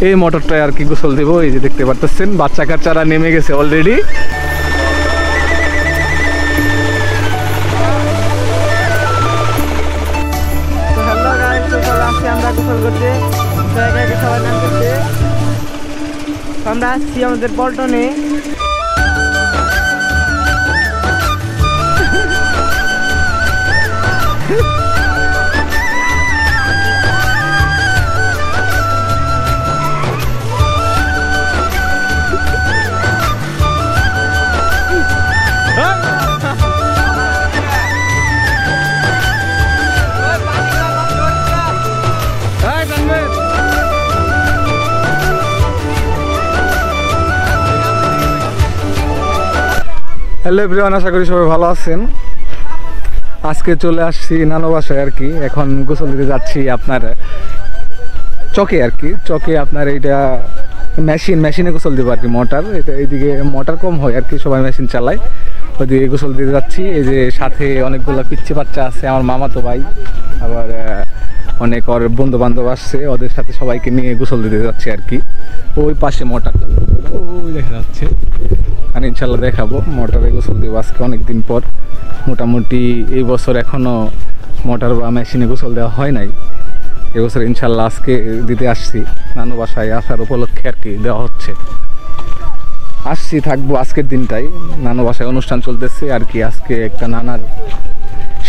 এই মোটরটায় আর কি গোসল দেবো। এই যে দেখতে পারতেছেন বাচ্চা কাচ্চারা নেমে গেছে অলরেডি। আমরা গোসল করতে সবাই নামতেছে। আমরা আসছি আমাদের পল্টনে। হ্যালো এভরিওয়ান, আশা করি সবাই ভালো আছেন। আজকে চলে আসছি নানু বাসায় আর কি। এখন গোসল দিতে যাচ্ছি আপনার চকে আর কি। চকে আপনার এইটা মেশিনে গোসল দেবো আর কি। মোটর এটা এইদিকে মোটর কম হয় আর কি, সবাই মেশিন চালায়। ওইদিকে গোসল দিতে যাচ্ছি। এই যে সাথে অনেকগুলো পিচ্ছি বাচ্চা আছে, আমার মামাতো ভাই, আবার অনেক ওর বন্ধু বান্ধব আসছে, ওদের সাথে সবাইকে নিয়ে গোসল দিতে যাচ্ছি আর কি। ওই পাশে মোটরটা ওই দেখা যাচ্ছে, আর ইনশাল্লাহ দেখাবো মোটরে গোসল দেবো আজকে অনেকদিন পর। মোটামুটি এই বছর এখনও মোটর বা মেশিনে গোসল দেওয়া হয় নাই। এবছর ইনশাল্লাহ আজকে দিতে আসছি, নানু বাসায় আসার উপলক্ষে আর কি দেওয়া হচ্ছে। আসছি, থাকবো আজকের দিনটাই। নানু বাসায় অনুষ্ঠান চলতেছে আর কি। আজকে একটা নানার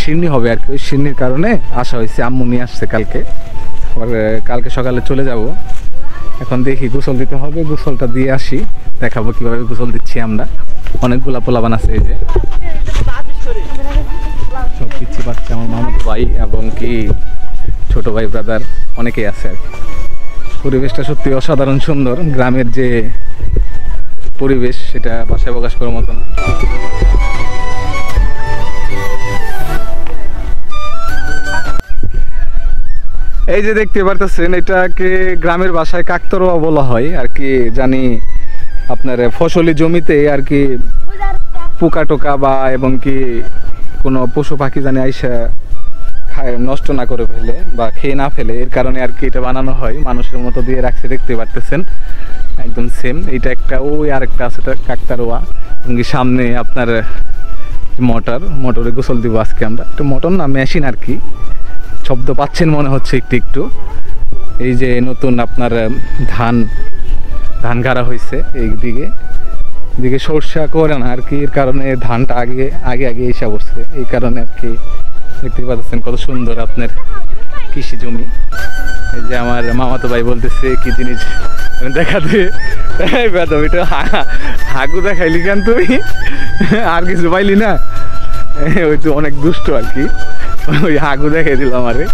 সিন্নি হবে আর কি, ওই সিন্নির কারণে আসা হয়েছে। আম্মু নিয়ে আসছে কালকে, আবার কালকে সকালে চলে যাব। এখন দেখি গোসল দিতে হবে, গোসলটা দিয়ে আসি, দেখাবো কিভাবে গোসল দিচ্ছি আমরা। অনেকগুলা পোলাবান আছে, এই যে সব পিচ্ছি বাচ্চা, আমার মামাতো ভাই এবং কি ছোট ভাই ব্রাদার অনেকেই আছে আর কি। পরিবেশটা সত্যি অসাধারণ সুন্দর। গ্রামের যে পরিবেশ সেটা ভাষায় প্রকাশ করার মতন। এই যে দেখতে পারতেছেন, এটাকে গ্রামের ভাষায় কাকতারোয়া বলা হয় আর কি। জানি আপনার ফসলি জমিতে আর কি পোকা টোকা বা এবং কি কোনো পশু পাখি জানি আইসা খায়, নষ্ট না করে ফেলে বা খেয়ে না ফেলে, এর কারণে আর কি এটা বানানো হয়। মানুষের মতো দিয়ে রাখছে, দেখতে পারতেছেন একদম সেম। এইটা একটা, ওই আরেকটা আছে কাকতারোয়া। এবং কি সামনে আপনার মোটরে গোসল দিব আজকে আমরা। একটা মোটর না, মেশিন আর কি। শব্দ পাচ্ছেন মনে হচ্ছে একটু একটু। এই যে নতুন আপনার ধান গাড়া হয়েছে এইদিকে সরষা করে না আর কি, এর কারণে ধানটা আগে এসে বসছে, এই কারণে আর কি। দেখতে পাচ্ছেন কত সুন্দর আপনার কৃষি জমি। এই যে আমার মামাতো ভাই বলতেছে কি জিনিস দেখাতে, এটা হাগু দেখাইলি কেন তুই, আর কিছু পাইলি না? ওই তো অনেক দুষ্ট আর কি, ওই হাগু দেখাই দিল আমারে,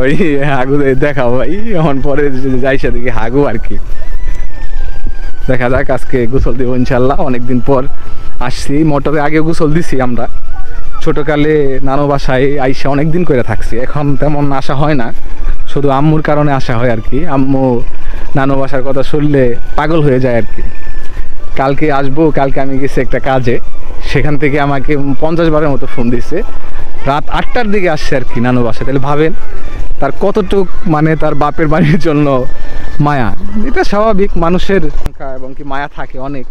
ওই হাগু দেখাও ভাই। এখন পরে যাইসা দেখি হাগু আর কি। দেখা যাক, আজকে গোসল দিব ইনশাল্লাহ। অনেকদিন পর আসছি। মোটরে আগে গোসল দিছি আমরা ছোটকালে, নানু বাসায় আইসা অনেকদিন করে থাকছি। এখন তেমন আসা হয় না, শুধু আম্মুর কারণে আসা হয় আর কি। আম্মু নানু বাসার কথা শুনলে পাগল হয়ে যায় আর কি। কালকে আসবো, কালকে আমি গেছি একটা কাজে, সেখান থেকে আমাকে 50 বারের মতো ফোন দিছে। রাত 8টার দিকে আসছে আর কি নানু বাসায়। তাহলে ভাবেন তার কতটুক মানে তার বাপের বাড়ির জন্য মায়া। এটা স্বাভাবিক, মানুষের এবং কি মায়া থাকে অনেক।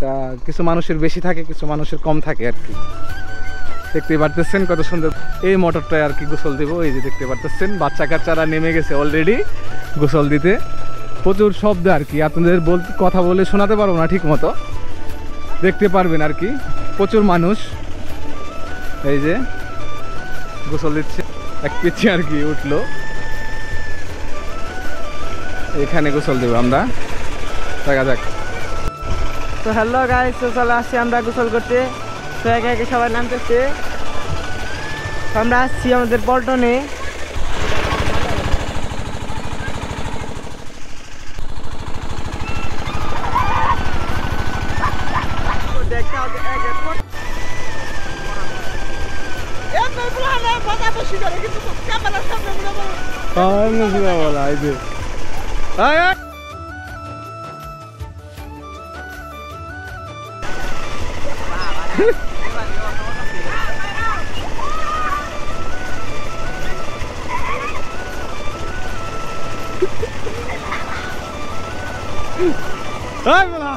তা কিছু মানুষের বেশি থাকে, কিছু মানুষের কম থাকে আর কি। দেখতে পারতেছেন কত সুন্দর এই মোটরটায় আর কি গোসল দিব। এই যে দেখতে পারতেছেন বাচ্চা কাচ্চারা নেমে গেছে অলরেডি গোসল দিতে। প্রচুর শব্দ আর কি, আপনাদের কথা বলে শোনাতে পারবো না ঠিক মতো, দেখতে পারবেন আর কি। প্রচুর মানুষ এই যে গোসল দিচ্ছে। এক পিচ্ছি আর কি উঠলো, এখানে গোসল দেবো আমরা, দেখা যাক। তো হ্যালো গাইস, তো চলে আসছি আমরা গোসল করতে। তো একে সবাই নামতেছে। আমরা আসছি আমাদের পল্টনে। এই বলা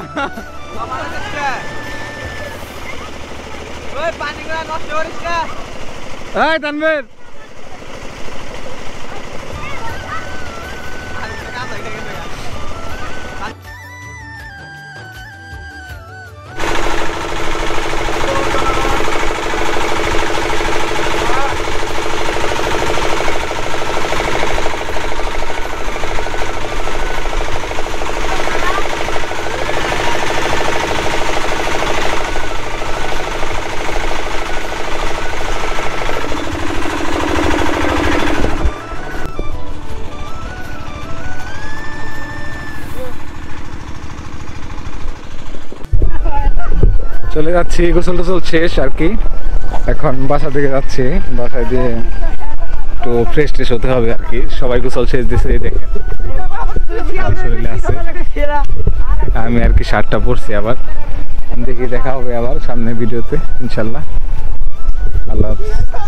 এই তানভীর চলে যাচ্ছি, গোসল টোসল শেষ আর কি। এখন বাসা থেকে যাচ্ছি, বাসায় দিয়ে একটু ফ্রেশ ট্রেশ হতে হবে আর কি। সবাই গোসল শেষ দিয়েছে দেখে শরীরে আছে। আমি আর কি শার্টটা পরছি, আবার দেখি দেখা হবে আবার সামনে ভিডিওতে ইনশাল্লাহ। আল্লাহ হাফেজ।